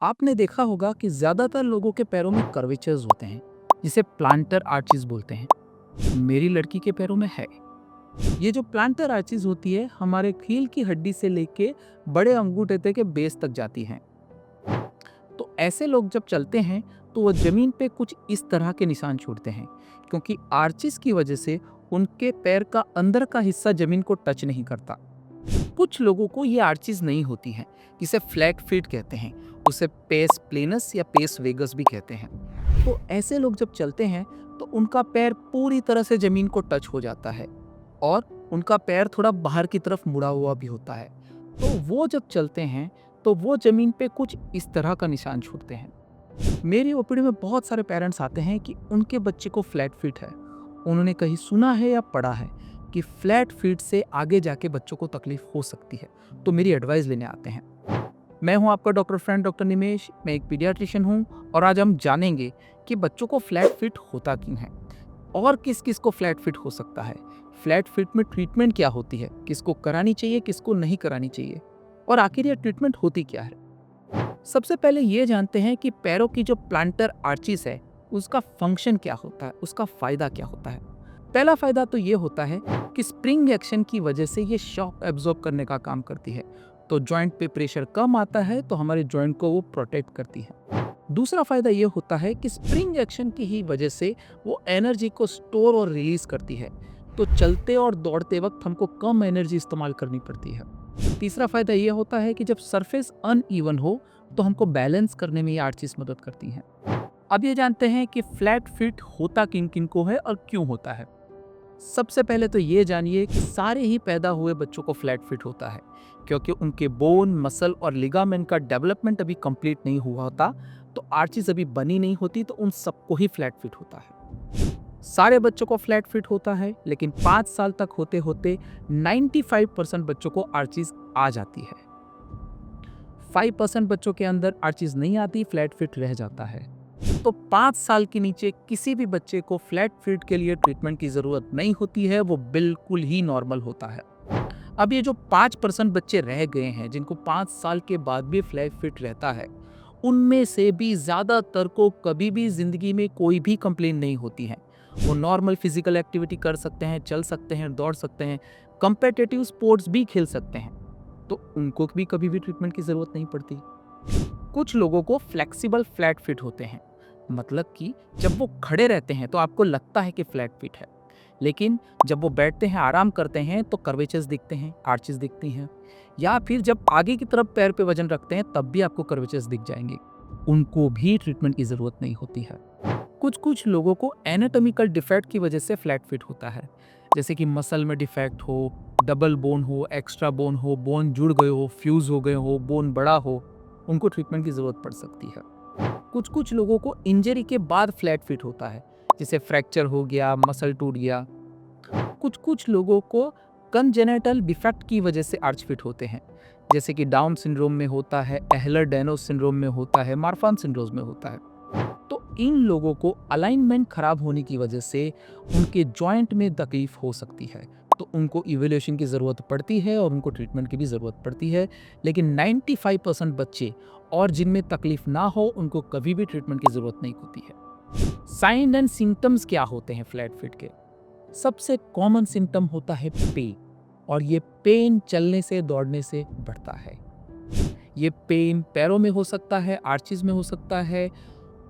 आपने देखा होगा कि ज़्यादातर लोगों के पैरों में कर्वेचर्स होते हैं, जिसे प्लांटर आर्चिस बोलते हैं। मेरी लड़की के पैरों में है। ये जो प्लांटर आर्चिस होती है, हमारे कील की हड्डी से लेके बड़े अंगूठे के बेस तक जाती हैं। तो ऐसे लोग जब चलते हैं, तो वो जमीन पे कुछ इस तरह के निशान छोड़ते हैं, क्योंकि आर्चिस की वजह से उनके पैर का अंदर का हिस्सा जमीन को टच नहीं करता। कुछ लोगों को ये आर्चिस नहीं होती हैं, जिसे फ्लैट फीट कहते हैं। उसे पेस प्लेनस या पेस वेगस भी कहते हैं। तो ऐसे लोग जब चलते हैं, तो उनका पैर पूरी तरह से जमीन को टच हो जाता है और उनका पैर थोड़ा बाहर की तरफ मुड़ा हुआ भी होता है। तो वो जब चलते हैं, तो वो जमीन पे कुछ इस तरह का निशान छोड़ते हैं। मेरी ओपीडी में बहुत सारे पेरेंट्स आते हैं कि उनके बच्चे को फ्लैट फीट है। उन्होंने कहीं सुना है या पढ़ा है कि फ्लैट फीट से आगे जाके बच्चों को तकलीफ हो सकती है, तो मेरी एडवाइस लेने आते हैं। मैं हूं आपका डॉक्टर फ्रेंड डॉक्टर निमेश। मैं एक पीडियाट्रिशियन हूं और आज हम जानेंगे कि बच्चों को फ्लैट फीट होता क्यों है और किस किस को फ्लैट फीट हो सकता है। फ्लैट फीट में ट्रीटमेंट क्या होती है, किसको करानी चाहिए, किसको नहीं करानी चाहिए, और आखिर ये ट्रीटमेंट होती क्या है। सबसे पहले ये जानते हैं कि पैरों की जो प्लांटर आर्चिस है, उसका फंक्शन क्या होता है, उसका फायदा क्या होता है। पहला फायदा तो ये होता है कि स्प्रिंग एक्शन की वजह से ये शॉक एब्जॉर्ब करने का काम करती है। तो जॉइंट पे प्रेशर कम आता है, तो हमारे जॉइंट को वो प्रोटेक्ट करती है। दूसरा फायदा ये होता है कि स्प्रिंग एक्शन की ही वजह से वो एनर्जी को स्टोर और रिलीज करती है। तो चलते और दौड़ते वक्त हमको कम एनर्जी इस्तेमाल करनी पड़ती है। तीसरा फायदा ये होता है कि जब सरफेस अनइवन हो, तो हमको बैलेंस करने में ये आर्चिस मदद करती हैं। अब ये जानते हैं कि फ्लैट फीट होता किन किन को है और क्यों होता है। सबसे पहले तो ये जानिए कि सारे ही पैदा हुए बच्चों को फ्लैट फीट होता है, क्योंकि उनके बोन, मसल और लिगामेंट का डेवलपमेंट अभी कंप्लीट नहीं हुआ होता, तो आर्चिस अभी बनी नहीं होती, तो उन सबको ही फ्लैट फीट होता है। सारे बच्चों को फ्लैट फीट होता है, लेकिन 5 साल तक होते होते 95% बच्चों को आर्चिस आ जाती है। 5% बच्चों के अंदर आर्चिस नहीं आती, फ्लैट फीट रह जाता है। तो 5 साल के नीचे किसी भी बच्चे को फ्लैट फीट के लिए ट्रीटमेंट की जरूरत नहीं होती है, वो बिल्कुल ही नॉर्मल होता है। अब ये जो 5% बच्चे रह गए हैं, जिनको 5 साल के बाद भी फ्लैट फीट रहता है, उनमें से भी ज्यादातर को कभी भी जिंदगी में कोई भी कंप्लेन नहीं होती है। वो नॉर्मल फिजिकल एक्टिविटी कर सकते हैं, चल सकते हैं, दौड़ सकते हैं, कम्पिटिटिव स्पोर्ट्स भी खेल सकते हैं, तो उनको भी कभी भी ट्रीटमेंट की जरूरत नहीं पड़ती। कुछ लोगों को फ्लेक्सिबल फ्लैट फिट होते हैं, मतलब कि जब वो खड़े रहते हैं तो आपको लगता है कि फ्लैट फिट है, लेकिन जब वो बैठते हैं, आराम करते हैं, तो कर्वेचर्स दिखते हैं, आर्चेस दिखती हैं, या फिर जब आगे की तरफ पैर पे वजन रखते हैं तब भी आपको कर्वेचर्स दिख जाएंगे। उनको भी ट्रीटमेंट की जरूरत नहीं होती है। कुछ कुछ लोगों को एनाटॉमिकल डिफेक्ट की वजह से फ्लैट फिट होता है, जैसे कि मसल में डिफेक्ट हो, डबल बोन हो, एक्स्ट्रा बोन हो, बोन जुड़ गए हो, फ्यूज हो गए हो, बोन बड़ा हो, उनको ट्रीटमेंट की जरूरत पड़ सकती है। कुछ कुछ लोगों को इंजरी के बाद फ्लैट फिट होता है, जैसे फ्रैक्चर हो गया, मसल टूट गया। कुछ कुछ लोगों को कंजेनिटल डिफेक्ट की वजह से आर्च फिट होते हैं, जैसे कि डाउन सिंड्रोम में होता है, एहलर-डैनोस सिंड्रोम में होता है, मार्फान सिंड्रोम में होता है। तो इन लोगों को अलाइनमेंट खराब होने की वजह से उनके जॉइंट में तकलीफ हो सकती है, तो उनको इवैल्यूएशन की ज़रूरत पड़ती है और उनको ट्रीटमेंट की भी ज़रूरत पड़ती है। लेकिन 95% बच्चे और जिनमें तकलीफ ना हो, उनको कभी भी ट्रीटमेंट की ज़रूरत नहीं होती है। साइन एंड सिम्टम्स क्या होते हैं फ्लैट फिट के? सबसे कॉमन सिम्टम होता है पेन, और ये पेन चलने से, दौड़ने से बढ़ता है। ये पेन पैरों में हो सकता है, आर्चिस में हो सकता है,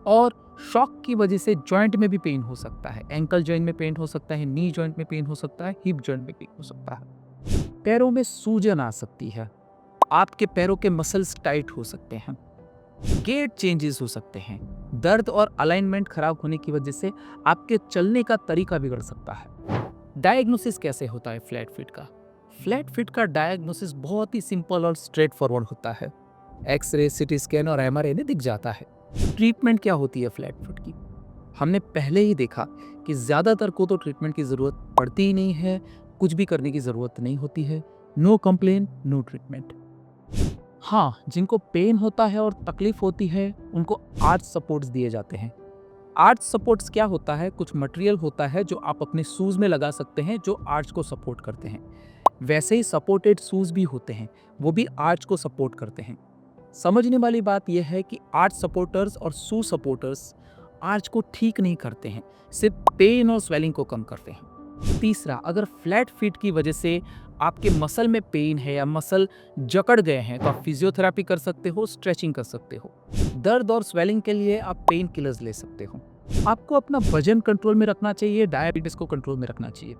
और शॉक की वजह से जॉइंट में भी पेन हो सकता है। एंकल जॉइंट में पेन हो सकता है, नी जॉइंट में पेन हो सकता है, हिप जॉइंट में पेन हो सकता है। पैरों में सूजन आ सकती है, आपके पैरों के मसल्स टाइट हो सकते हैं, गेट चेंजेस हो सकते हैं, दर्द और अलाइनमेंट खराब होने की वजह से आपके चलने का तरीका बिगड़ सकता है। डायग्नोसिस कैसे होता है फ्लैट फिट का? फ्लैट फिट का डायग्नोसिस बहुत ही सिंपल और स्ट्रेट फॉरवर्ड होता है। एक्सरे, सिटी स्कैन और एमआरआई में दिख जाता है। ट्रीटमेंट क्या होती है फ्लैट फुट की? हमने पहले ही देखा कि ज़्यादातर को तो ट्रीटमेंट की ज़रूरत पड़ती ही नहीं है, कुछ भी करने की ज़रूरत नहीं होती है। No complain, no treatment. हाँ, जिनको पेन होता है और तकलीफ होती है, उनको आर्च सपोर्ट्स दिए जाते हैं। आर्च सपोर्ट्स क्या होता है? कुछ मटेरियल होता है जो आप अपने शूज़ में लगा सकते हैं, जो आर्च को सपोर्ट करते हैं। वैसे ही सपोर्टेड शूज़ भी होते हैं, वो भी आर्च को सपोर्ट करते हैं। समझने वाली बात यह है कि आर्च सपोर्टर्स और शू सपोर्टर्स आर्च को ठीक नहीं करते हैं, सिर्फ पेन और स्वेलिंग को कम करते हैं। तीसरा, अगर फ्लैट फीट की वजह से आपके मसल में पेन है या मसल जकड़ गए हैं तो आप फिजियोथेरेपी कर सकते हो, स्ट्रेचिंग कर सकते हो। दर्द और स्वेलिंग के लिए आप पेन किलर्स ले सकते हो। आपको अपना वजन कंट्रोल में रखना चाहिए, डायबिटीज को कंट्रोल में रखना चाहिए।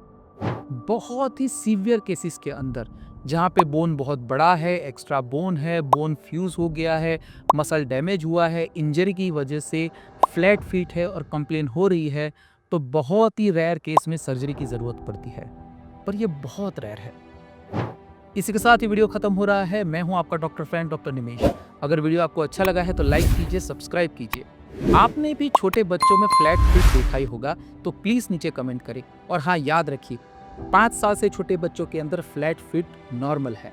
बहुत ही सीवियर केसेस के अंदर जहाँ पे बोन बहुत बड़ा है, एक्स्ट्रा बोन है, बोन फ्यूज हो गया है, मसल डैमेज हुआ है, इंजरी की वजह से फ्लैट फीट है और कंप्लेन हो रही है, तो बहुत ही रेयर केस में सर्जरी की ज़रूरत पड़ती है, पर ये बहुत रेयर है। इसी के साथ ये वीडियो खत्म हो रहा है। मैं हूं आपका डॉक्टर फ्रेंड डॉक्टर निमेश। अगर वीडियो आपको अच्छा लगा है तो लाइक कीजिए, सब्सक्राइब कीजिए। आपने भी छोटे बच्चों में फ्लैट फीट देखा ही होगा तो प्लीज़ नीचे कमेंट करें। और हाँ, याद रखिए 5 साल से छोटे बच्चों के अंदर फ्लैट फिट नॉर्मल है।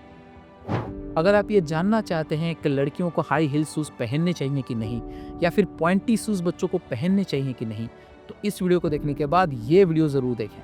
अगर आप ये जानना चाहते हैं कि लड़कियों को हाई हील शूज़ पहनने चाहिए कि नहीं, या फिर पॉइंटी शूज़ बच्चों को पहनने चाहिए कि नहीं, तो इस वीडियो को देखने के बाद ये वीडियो ज़रूर देखें।